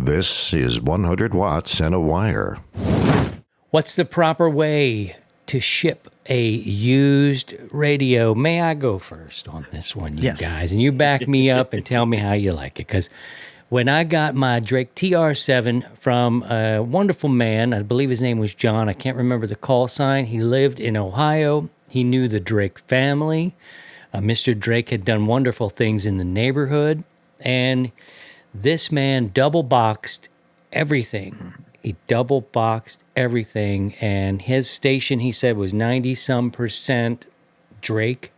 This is 100 Watts and a Wire. What's the proper way to ship a used radio? May I go first on this one, you guys? And you back me up and tell me how you like it. Because when I got my Drake TR7 from a wonderful man, I believe his name was John. I can't remember the call sign. He lived in Ohio. He knew the Drake family. Mr. Drake had done wonderful things in the neighborhood. And this man double-boxed everything. He double-boxed everything. And his station, he said, was 90-some% Drake.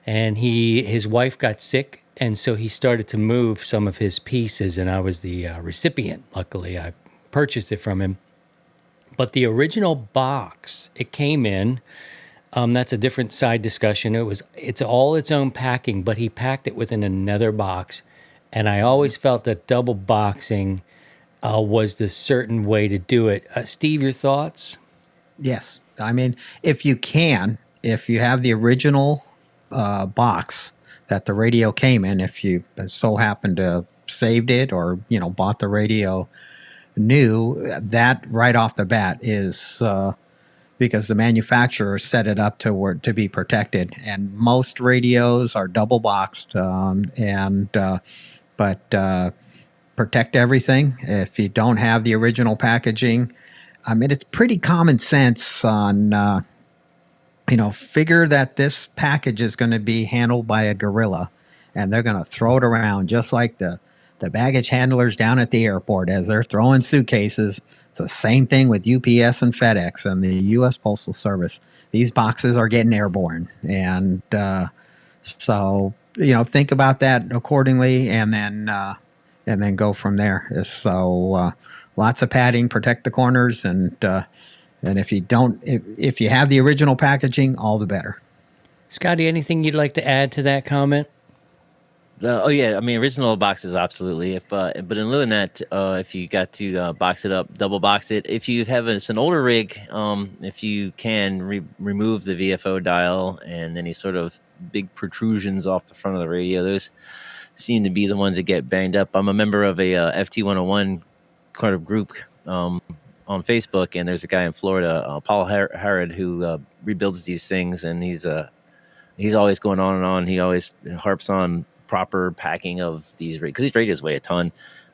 And his wife got sick. And so he started to move some of his pieces. And I was the recipient. Luckily, I purchased it from him. But the original box, it came in. That's a different side discussion. It's all its own packing, but he packed it within another box. And I always felt that double boxing was the certain way to do it. Steve, your thoughts? Yes. I mean, if you have the original box that the radio came in, if you so happened to saved it or, bought the radio new, that right off the bat is because the manufacturer set it up to be protected. And most radios are double boxed but protect everything. If you don't have the original packaging, I mean, it's pretty common sense on, figure that this package is going to be handled by a gorilla, and they're going to throw it around just like the baggage handlers down at the airport as they're throwing suitcases. It's the same thing with UPS and FedEx and the U.S. Postal Service. These boxes are getting airborne. And so think about that accordingly, and then go from there. So lots of padding, protect the corners, and if you have the original packaging, all the better. Scotty, anything you'd like to add to that comment? Original boxes, absolutely. But in lieu of that, if you got to box it up, double box it. If you have it's an older rig, if you can remove the VFO dial and any sort of big protrusions off the front of the radio, those seem to be the ones that get banged up. I'm a member of a FT101 kind of group on Facebook, and there's a guy in Florida, Paul Harrod, who rebuilds these things, and he's always going on and on. He always harps on proper packing of these because these radios weigh a ton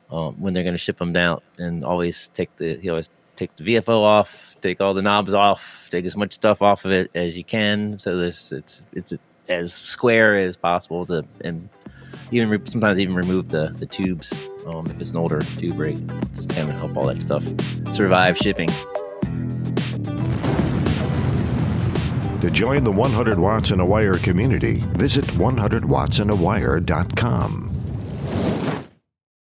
when they're going to ship them down, and always take the VFO off, take all the knobs off, take as much stuff off of it as you can, so it's as square as possible and sometimes even remove the tubes if it's an older tube rig, just to kind of help all that stuff survive shipping. To join the 100 Watts and a Wire community, visit 100wattsandawire.com.